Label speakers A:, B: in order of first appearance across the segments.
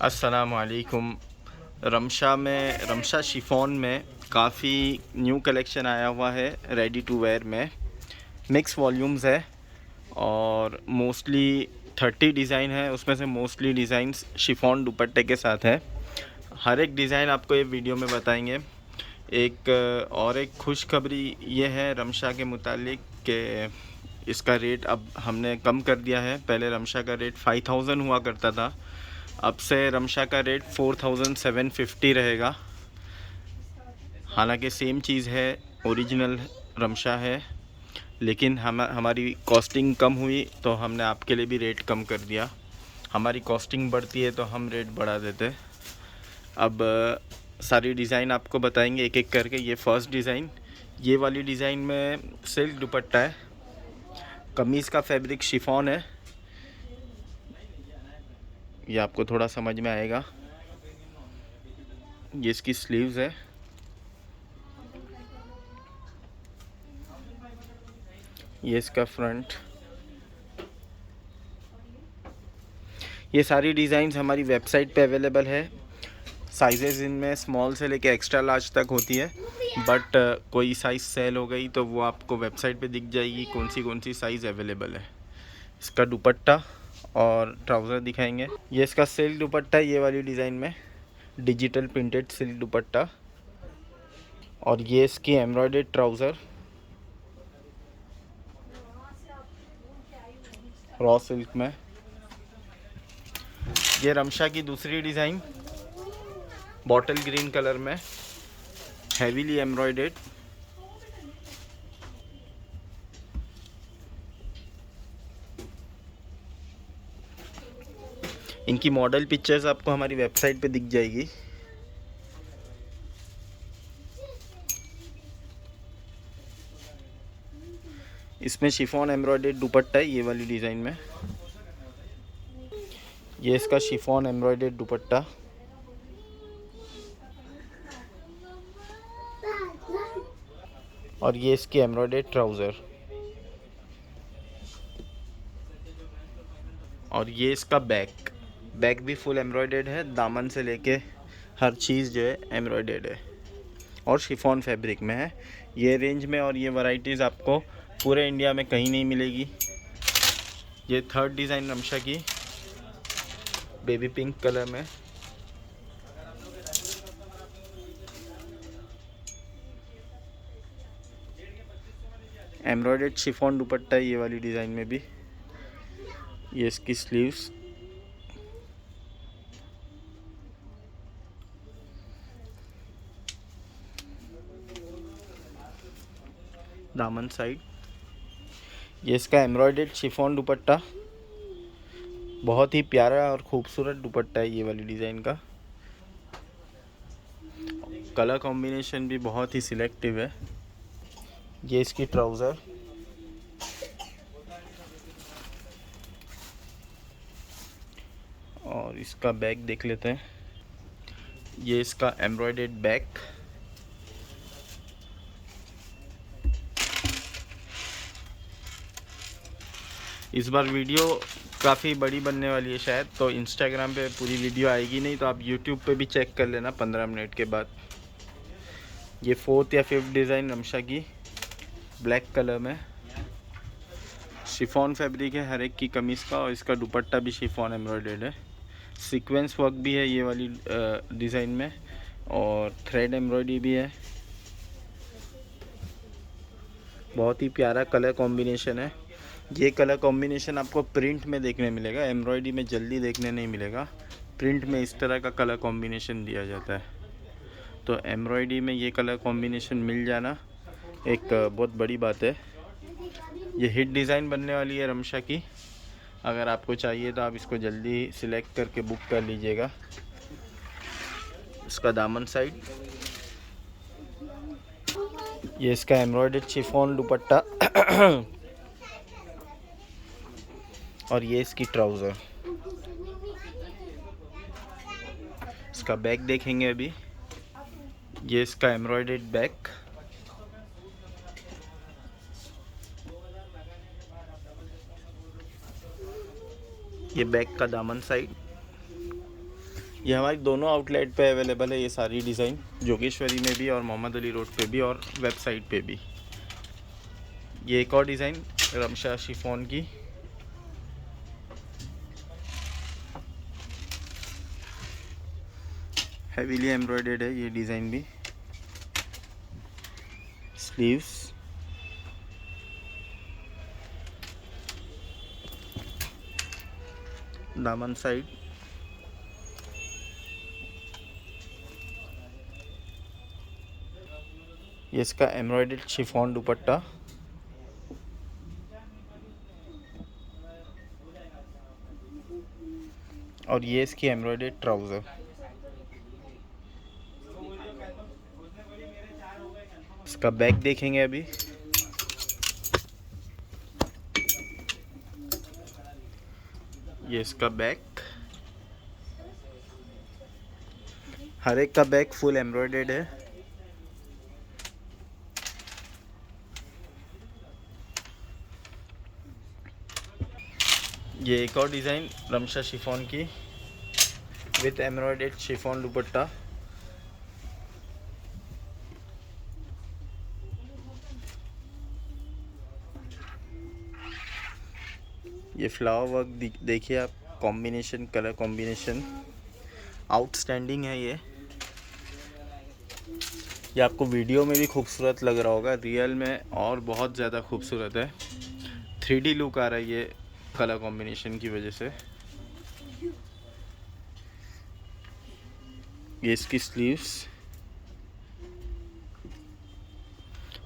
A: अस्सलाम वालेकुम। रमशा शिफॉन में काफ़ी न्यू कलेक्शन आया हुआ है रेडी टू वेयर में। मिक्स वॉल्यूम्स है और मोस्टली 30 डिज़ाइन है, उसमें से मोस्टली डिज़ाइंस शिफॉन दुपट्टे के साथ है। हर एक डिज़ाइन आपको ये वीडियो में बताएंगे। एक खुशखबरी ये है रमशा के मुतालिक कि इसका रेट अब हमने कम कर दिया है। पहले रमशा का रेट 5000 हुआ करता था, अब से रमशा का रेट 4750 रहेगा। हालांकि सेम चीज़ है, ओरिजिनल रमशा है, लेकिन हमारी कॉस्टिंग कम हुई तो हमने आपके लिए भी रेट कम कर दिया। हमारी कॉस्टिंग बढ़ती है तो हम रेट बढ़ा देते। अब सारी डिज़ाइन आपको बताएंगे एक एक करके। ये फर्स्ट डिज़ाइन, ये वाली डिज़ाइन में सिल्क दुपट्टा है, कमीज़ का फैब्रिक शिफॉन है। ये आपको थोड़ा समझ में आएगा। ये इसकी स्लीव्स है, ये इसका फ्रंट। ये सारी डिज़ाइंस हमारी वेबसाइट पे अवेलेबल है। साइजेज़ इनमें स्मॉल से लेके एक्स्ट्रा लार्ज तक होती है, बट कोई साइज़ सेल हो गई तो वो आपको वेबसाइट पे दिख जाएगी कौन सी साइज़ अवेलेबल है। इसका दुपट्टा और ट्राउज़र दिखाएंगे। ये इसका सिल्क दुपट्टा है, ये वाली डिज़ाइन में डिजिटल प्रिंटेड सिल्क दुपट्टा, और ये इसकी एम्ब्रॉयडर्ड ट्राउज़र रॉ सिल्क में। ये रमशा की दूसरी डिज़ाइन बॉटल ग्रीन कलर में, हैवीली एम्ब्रॉयडर्ड। इनकी मॉडल पिक्चर्स आपको हमारी वेबसाइट पे दिख जाएगी। इसमें शिफॉन एम्ब्रॉयडर्ड दुपट्टा है ये वाली डिज़ाइन में। ये इसका शिफॉन एम्ब्रॉयडर्ड दुपट्टा, और ये इसकी एम्ब्रॉयडर्ड ट्राउज़र, और ये इसका बैक भी फुल एम्ब्रॉयडर्ड है। दामन से लेके हर चीज़ जो है एम्ब्रॉयडर्ड है और शिफॉन फैब्रिक में है। ये रेंज में और ये वैरायटीज़ आपको पूरे इंडिया में कहीं नहीं मिलेगी। ये थर्ड डिज़ाइन रमशा की बेबी पिंक कलर में। एम्ब्रॉयडर्ड शिफॉन दुपट्टा है ये वाली डिज़ाइन में भी। ये इसकी स्लीव्स, दामन साइड। ये इसका एम्ब्रॉयडर्ड शिफॉन दुपट्टा, बहुत ही प्यारा और खूबसूरत दुपट्टा है ये वाली डिज़ाइन का। कलर कॉम्बिनेशन भी बहुत ही सिलेक्टिव है। ये इसकी ट्राउज़र, और इसका बैक देख लेते हैं। ये इसका एम्ब्रॉयडर्ड बैक, इस बार वीडियो काफ़ी बड़ी बनने वाली है शायद, तो इंस्टाग्राम पे पूरी वीडियो आएगी नहीं, तो आप यूट्यूब पे भी चेक कर लेना 15 मिनट के बाद। ये फोर्थ या फिफ्थ डिज़ाइन रमशा की ब्लैक कलर में। शिफॉन फैब्रिक है हर एक की कमीज़ का, और इसका दुपट्टा भी शिफॉन एम्ब्रॉयडर्ड है। सीक्वेंस वर्क भी है ये वाली डिज़ाइन में, और थ्रेड एम्ब्रॉयडरी भी है। बहुत ही प्यारा कलर कॉम्बिनेशन है। ये कलर कॉम्बिनेशन आपको प्रिंट में देखने मिलेगा, एम्ब्रॉयडरी में जल्दी देखने नहीं मिलेगा। प्रिंट में इस तरह का कलर कॉम्बिनेशन दिया जाता है, तो एम्ब्रॉयडरी में ये कलर कॉम्बिनेशन मिल जाना एक बहुत बड़ी बात है। ये हिट डिज़ाइन बनने वाली है रमशा की। अगर आपको चाहिए तो आप इसको जल्दी सिलेक्ट करके बुक कर लीजिएगा। इसका दामन साइड, ये इसका एम्ब्रॉयडर्ड शिफॉन दुपट्टा और ये इसकी ट्राउज़र। इसका बैक देखेंगे अभी। ये इसका एम्ब्रॉयडर्ड बैक, ये बैक का दामन साइड। ये हमारी दोनों आउटलेट पे अवेलेबल है ये सारी डिज़ाइन, जोगेश्वरी में भी और मोहम्मद अली रोड पे भी और वेबसाइट पे भी। ये एक और डिज़ाइन रमशा शिफॉन की, हेवीली एम्ब्रॉयडर्ड है ये डिज़ाइन भी। स्लीव्स, दामन साइड, ये इसका एम्ब्रॉयडर्ड शिफॉन दुपट्टा, और ये इसकी एम्ब्रॉयडर्ड ट्राउज़र। इसका बैक देखेंगे अभी। ये इसका बैक, हर एक का बैक फुल एम्ब्रॉयडर्ड है। ये एक और डिज़ाइन रमशा शिफॉन की विथ एम्ब्रॉयडर्ड शिफॉन दुपट्टा। ये फ्लावर वर्क देखिए आप, कॉम्बिनेशन, कलर कॉम्बिनेशन आउटस्टैंडिंग है ये आपको वीडियो में भी खूबसूरत लग रहा होगा, रियल में और बहुत ज़्यादा खूबसूरत है। 3D लुक आ रहा है ये कलर कॉम्बिनेशन की वजह से। ये इसकी स्लीव्स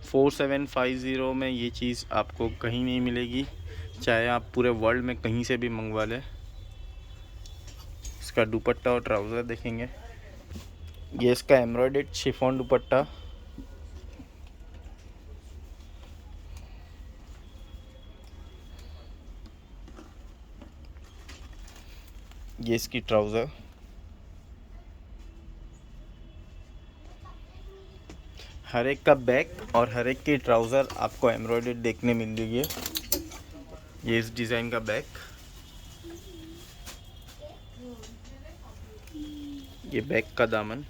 A: 4750 में ये चीज़ आपको कहीं नहीं मिलेगी, चाहे आप पूरे वर्ल्ड में कहीं से भी मंगवा लें। इसका दुपट्टा और ट्राउज़र देखेंगे। ये इसका एम्ब्रॉयडर्ड शिफॉन दुपट्टा, ये इसकी ट्राउज़र, हर एक का बैक और हर एक की ट्राउज़र आपको एम्ब्रॉयडर्ड देखने मिल रही है। ये इस डिज़ाइन का बैक, ये बैक का दामन।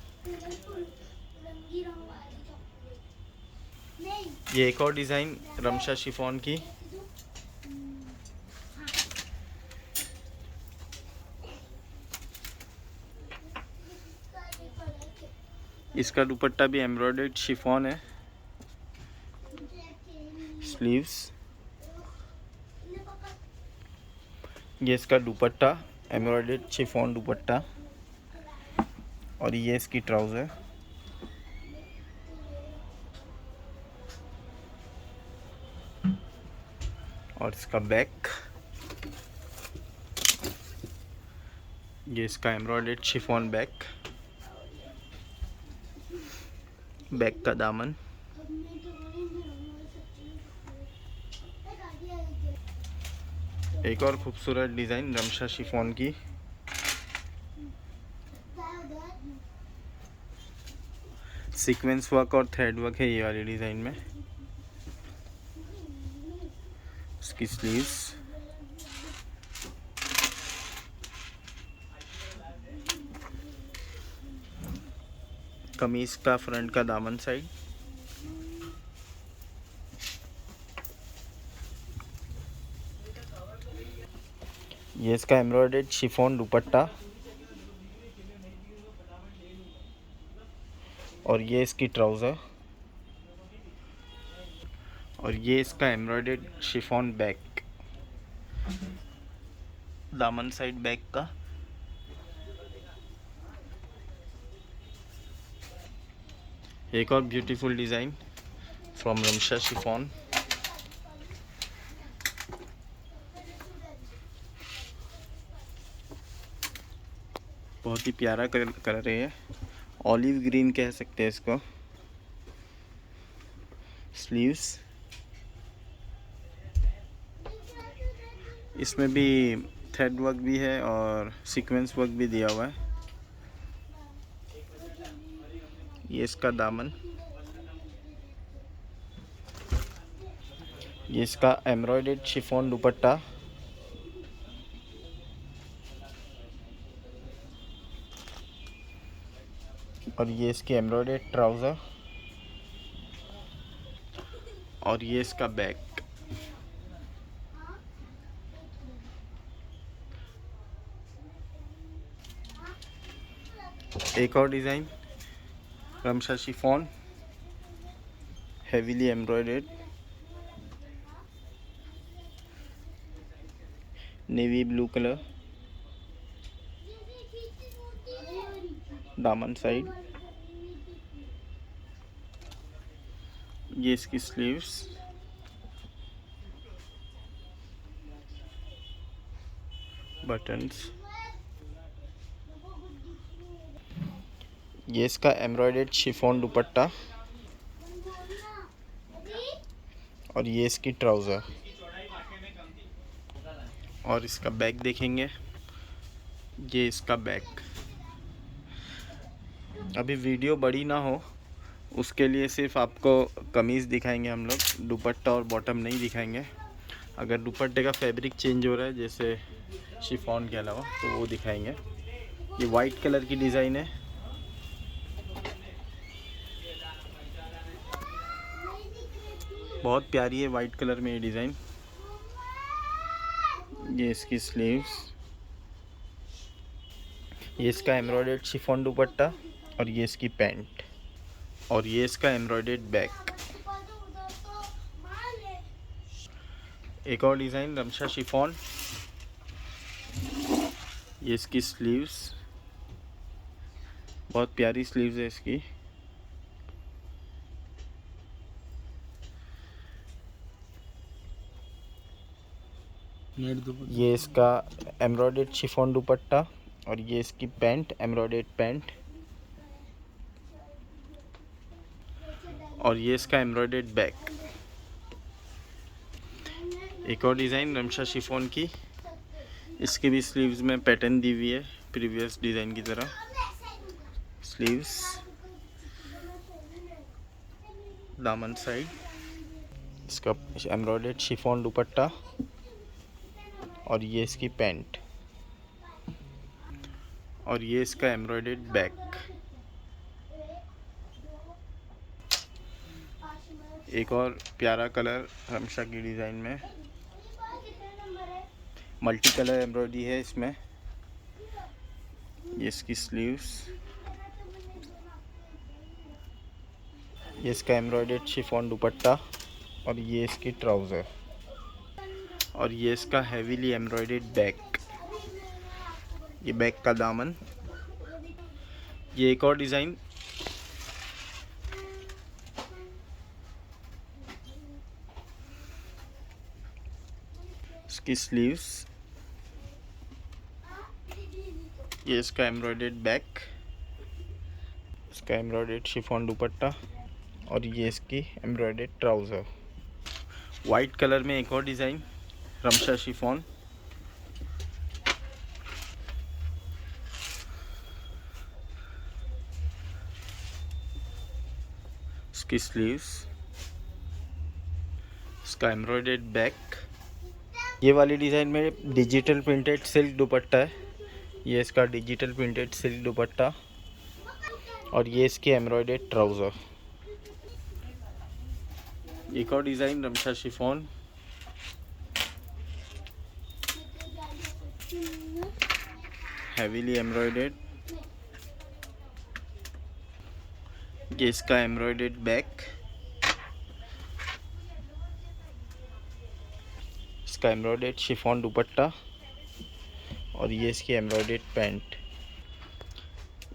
A: ये एक और डिज़ाइन रमशा शिफॉन की, इसका दुपट्टा भी एम्ब्रॉयडर्ड शिफॉन है। स्लीव्स, ये इसका दुपट्टा एम्ब्रॉयडर्ड शिफॉन दुपट्टा, और ये इसकी ट्राउज़र। और इसका बैक, ये इसका एम्ब्रॉयडर्ड शिफॉन बैक, बैक का दामन। एक और खूबसूरत डिज़ाइन रमशा शिफॉन की, सीक्वेंस वर्क और थ्रेड वर्क है ये वाली डिज़ाइन में। इसकी स्लीव्स, कमीज का फ्रंट का दामन साइड, ये इसका एम्ब्रॉयडर्ड शिफॉन दुपट्टा, और ये इसकी ट्राउज़र, और ये इसका एम्ब्रॉयडर्ड शिफॉन बैक, दामन साइड बैक का। एक और beautiful design from Ramsha chiffon. बहुत ही प्यारा कलर है, ऑलिव ग्रीन कह सकते हैं इसको। स्लीव्स, इसमें भी थ्रेड वर्क भी है और सीक्वेंस वर्क भी दिया हुआ है। ये इसका दामन, ये इसका एम्ब्रॉयडर्ड शिफॉन दुपट्टा, और ये इसकी एम्ब्रॉयडर्ड ट्राउज़र और ये इसका बैक। एक और design Ramsha chiffon heavily embroidered, navy blue colour, दामन साइड, ये इसकी स्लीव्स, बटन्स, ये इसका एम्ब्रॉयडर्ड शिफॉन दुपट्टा और ये इसकी ट्राउज़र और इसका बैक देखेंगे, ये इसका बैक। अभी वीडियो बड़ी ना हो उसके लिए सिर्फ आपको कमीज़ दिखाएंगे हम लोग, दुपट्टा और बॉटम नहीं दिखाएंगे। अगर दुपट्टे का फैब्रिक चेंज हो रहा है जैसे शिफॉन के अलावा तो वो दिखाएंगे। ये वाइट कलर की डिज़ाइन है, बहुत प्यारी है वाइट कलर में ये डिज़ाइन। ये इसकी स्लीव्स, ये इसका एम्ब्रॉयडर्ड शिफॉन दुपट्टा और ये इसकी पैंट और ये इसका एम्ब्रॉयडर्ड बैक। एक और डिज़ाइन रमशा शिफॉन, ये इसकी स्लीव्स, बहुत प्यारी स्लीव्स है इसकी। ये इसका एम्ब्रॉयडर्ड शिफॉन दुपट्टा और ये इसकी पैंट, एम्ब्रॉयडर्ड पैंट और ये इसका एम्ब्रॉयडर्ड बैक। एक और डिज़ाइन रमशा शिफॉन की, इसकी भी स्लीव्स में पैटर्न दी हुई है प्रीवियस डिज़ाइन की तरह। स्लीव्स, दामन साइड, इसका एम्ब्रॉयडर्ड शिफॉन दुपट्टा और ये इसकी पैंट और ये इसका एम्ब्रॉयडर्ड बैक। एक और प्यारा कलर रमशा की डिज़ाइन में, मल्टी कलर एम्ब्रॉयडरी है इसमें। ये इसकी स्लीव्स, ये इसका एम्ब्रॉयडर्ड शिफॉन दुपट्टा और ये इसकी ट्राउज़र और ये इसका हेवीली एम्ब्रॉयडर्ड बैक, ये बैक का दामन। ये एक और डिज़ाइन, इसकी स्लीव्स, ये इसका एम्ब्रॉयडर्ड बैक, इसका एम्ब्रॉयडर्ड शिफॉन दुपट्टा और ये इसकी एम्ब्रॉयडर्ड ट्राउज़र। वाइट कलर में एक और डिज़ाइन रमशा शिफॉन, इसकी स्लीव्स, इसका एम्ब्रॉयडर्ड बैक। ये वाली डिज़ाइन में डिजिटल प्रिंटेड सिल्क दुपट्टा है, ये इसका डिजिटल प्रिंटेड सिल्क दुपट्टा और ये इसकी एम्ब्रॉयडर्ड ट्राउज़र। एक और design Ramsha chiffon, heavily embroidered, ये इसका एम्ब्रॉयडर्ड बैक, इसका एम्ब्रॉयडर्ड शिफॉन दुपट्टा और ये इसकी एम्ब्रॉयडर्ड पैंट।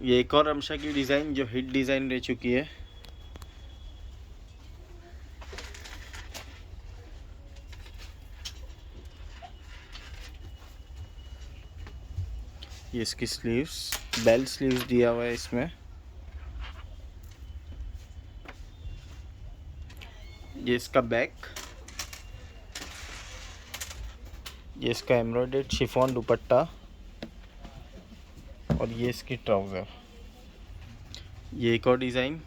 A: ये एक और रमशा की डिज़ाइन जो हिट डिज़ाइन रह चुकी है, ये इसकी स्लीव्स, बेल स्लीव्स दिया हुआ है इसमें। ये इसका बैक, ये इसका एम्ब्रॉयडर्ड शिफॉन दुपट्टा और ये इसकी ट्राउज़र। ये एक और डिज़ाइन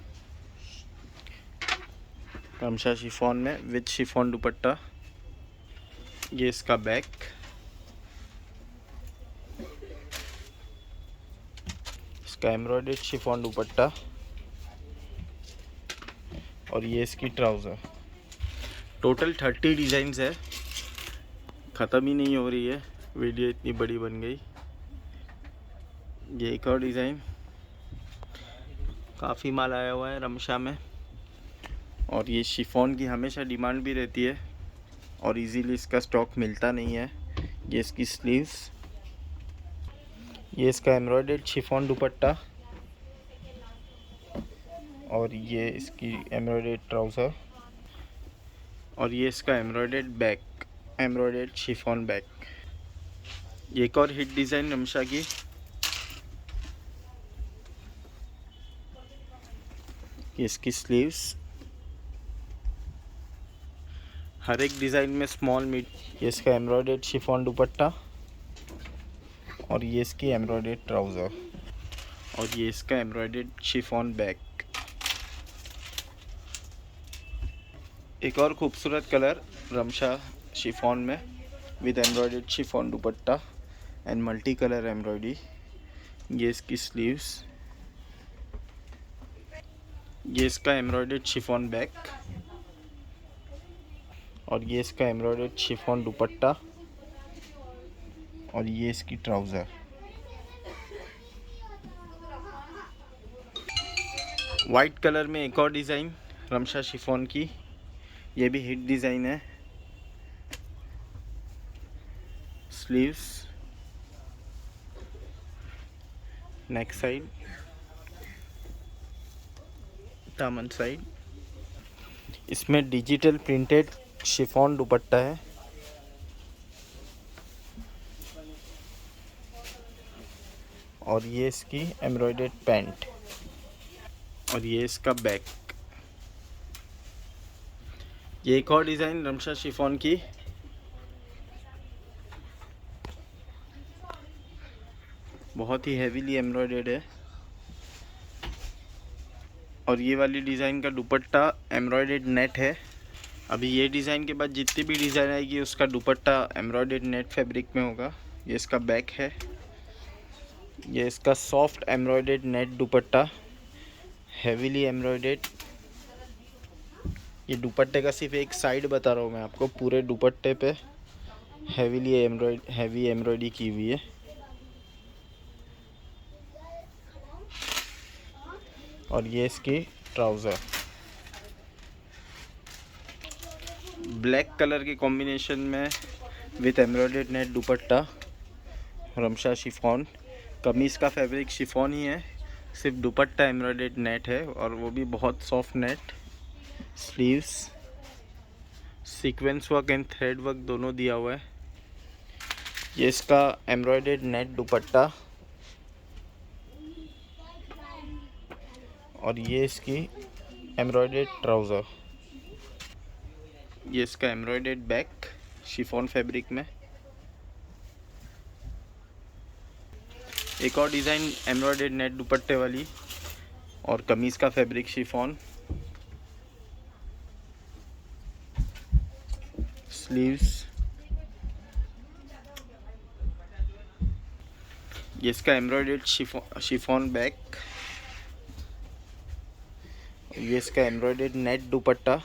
A: रमशा शिफॉन में विद शिफॉन दुपट्टा, ये इसका बैक, इसका एम्ब्रॉयडर्ड शिफॉन दुपट्टा और ये इसकी ट्राउज़र। टोटल 30 डिज़ाइंस है, ख़त्म ही नहीं हो रही है, वीडियो इतनी बड़ी बन गई। ये एक और डिज़ाइन, काफ़ी माल आया हुआ है रमशा में, और ये शिफॉन की हमेशा डिमांड भी रहती है और इजीली इसका स्टॉक मिलता नहीं है। ये इसकी स्लीव्स, ये इसका एम्ब्रॉयडर्ड शिफॉन दुपट्टा और ये इसकी एम्ब्रॉयडर्ड ट्राउज़र और ये इसका embroidered back, embroidered chiffon back. ये एक और हिट डिज़ाइन रमशा की, ये इसकी स्लीव्स, हर एक डिज़ाइन में स्मॉल मीड। ये इसका एम्ब्रॉयडर्ड शिफॉन दुपट्टा और ये इसकी एम्ब्रॉयडर्ड ट्राउज़र और ये इसका एम्ब्रॉयडर्ड शिफॉन बैक। एक और खूबसूरत कलर रमशा शिफॉन में with embroidered chiffon dupatta and multi colour embroidery. ये इसकी स्लीव्स, ये इसका एम्ब्रॉयडर्ड शिफॉन बैक और ये इसका एम्ब्रॉयडर्ड शिफॉन दुपट्टा और ये इसकी ट्राउज़र। वाइट कलर में एक और डिज़ाइन रमशा शिफॉन की, ये भी हिट डिज़ाइन है। स्लीव्स, नेक साइड, दामन साइड। इसमें डिजिटल प्रिंटेड शिफॉन दुपट्टा है और ये इसकी एम्ब्रॉयडर्ड पैंट और ये इसका बैक। ये एक और डिज़ाइन रमशा शिफॉन की, बहुत ही हेवीली एम्ब्रॉयडर्ड है और ये वाली डिज़ाइन का दुपट्टा एम्ब्रॉयडर्ड नेट है। अभी ये डिज़ाइन के बाद जितनी भी डिज़ाइन आएगी उसका दुपट्टा एम्ब्रॉयडर्ड नेट फैब्रिक में होगा। ये इसका बैक है, ये इसका सॉफ्ट एम्ब्रॉयडर्ड नेट दुपट्टा, हेवीली एम्ब्रॉयडर्ड। ये दुपट्टे का सिर्फ एक साइड बता रहा हूँ मैं आपको, पूरे दुपट्टे पे हेवी एम्ब्रॉयडरी की हुई है। और ये इसकी ट्राउज़र, ब्लैक कलर के कॉम्बिनेशन में with embroidered net dupatta Ramsha chiffon. कमीज़ का फैब्रिक शिफॉन ही है, सिर्फ दुपट्टा एम्ब्रॉयडर्ड नेट है और वो भी बहुत soft net. Sleeves, sequence work and thread work दोनों दिया हुआ है। ये इसका एम्ब्रॉयडर्ड नेट दुपट्टा और ये इसकी एम्ब्रॉयडर्ड ट्राउज़र। ये इसका एम्ब्रॉयडर्ड बैक शिफॉन फैब्रिक में। एक और डिज़ाइन एम्ब्रॉयडर्ड नेट दुपट्टे वाली और कमीज़ का फैब्रिक शिफॉन। स्लीव्स, ये इसका एम्ब्रॉयडर्ड शिफॉन बैक, ये इसका एम्ब्रॉयडर्ड नेट दुपट्टा।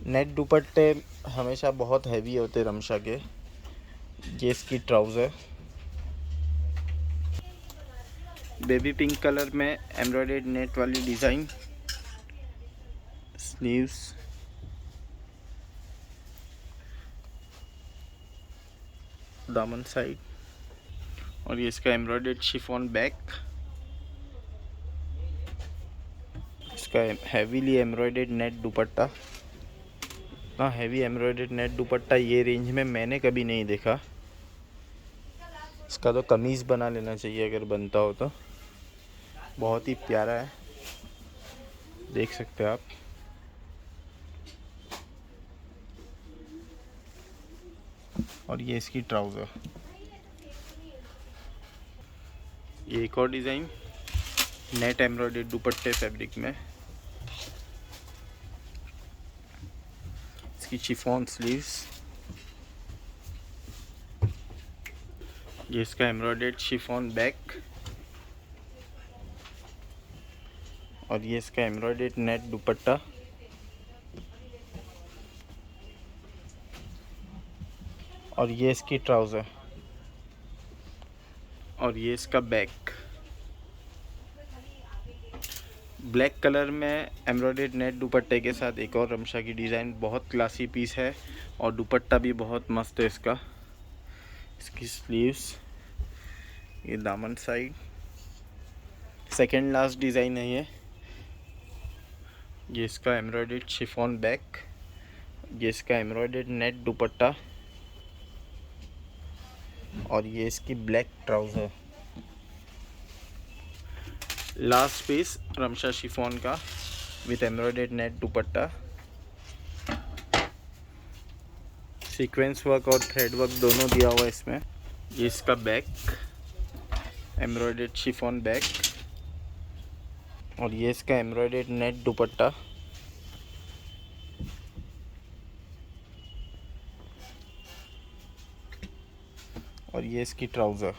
A: नेट दुपट्टे हमेशा बहुत हैवी होते रमशा के। ये इसकी ट्राउज़र, बेबी पिंक कलर में एम्ब्रॉयडर्ड नेट वाली डिज़ाइन। स्लीव्स, दामन साइड और ये इसका एम्ब्रॉयडर्ड शिफॉन बैक। इसका हैवीली एम्ब्रॉयडर्ड नेट दुपट्टा। इतना हैवी एम्ब्रॉयडर्ड नेट दुपट्टा ये रेंज में मैंने कभी नहीं देखा। इसका तो कमीज़ बना लेना चाहिए अगर बनता हो तो। बहुत ही प्यारा है, देख सकते हैं आप। और ये इसकी ट्राउज़र। ये एक और डिज़ाइन नेट एम्ब्रॉयडर्ड दुपट्टे फैब्रिक में। इसकी शिफॉन स्लीव्स, ये इसका एम्ब्रॉयडर्ड शिफॉन बैक और ये इसका एम्ब्रॉयडर्ड नेट दुपट्टा और ये इसकी ट्राउज़र और ये इसका बैक। ब्लैक कलर में एम्ब्रॉयडर्ड नेट दुपट्टे के साथ एक और रमशा की डिज़ाइन, बहुत क्लासी पीस है और दुपट्टा भी बहुत मस्त है इसका। इसकी स्लीव्स, ये दामन साइड, सेकेंड लास्ट डिज़ाइन है ये इसका एम्ब्रॉयडर्ड शिफॉन बैक, ये इसका एम्ब्रॉयडर्ड नेट दुपट्टा और ये इसकी black trouser. Last piece Ramsha chiffon का with embroidered net dupatta, sequence work और थ्रेड वर्क दोनों दिया हुआ है इसमें। ये इसका बैक, एम्ब्रॉयडर्ड शिफॉन बैक और ये इसका एम्ब्रॉयडर्ड नेट दुपट्टा और ये इसकी ट्राउज़र।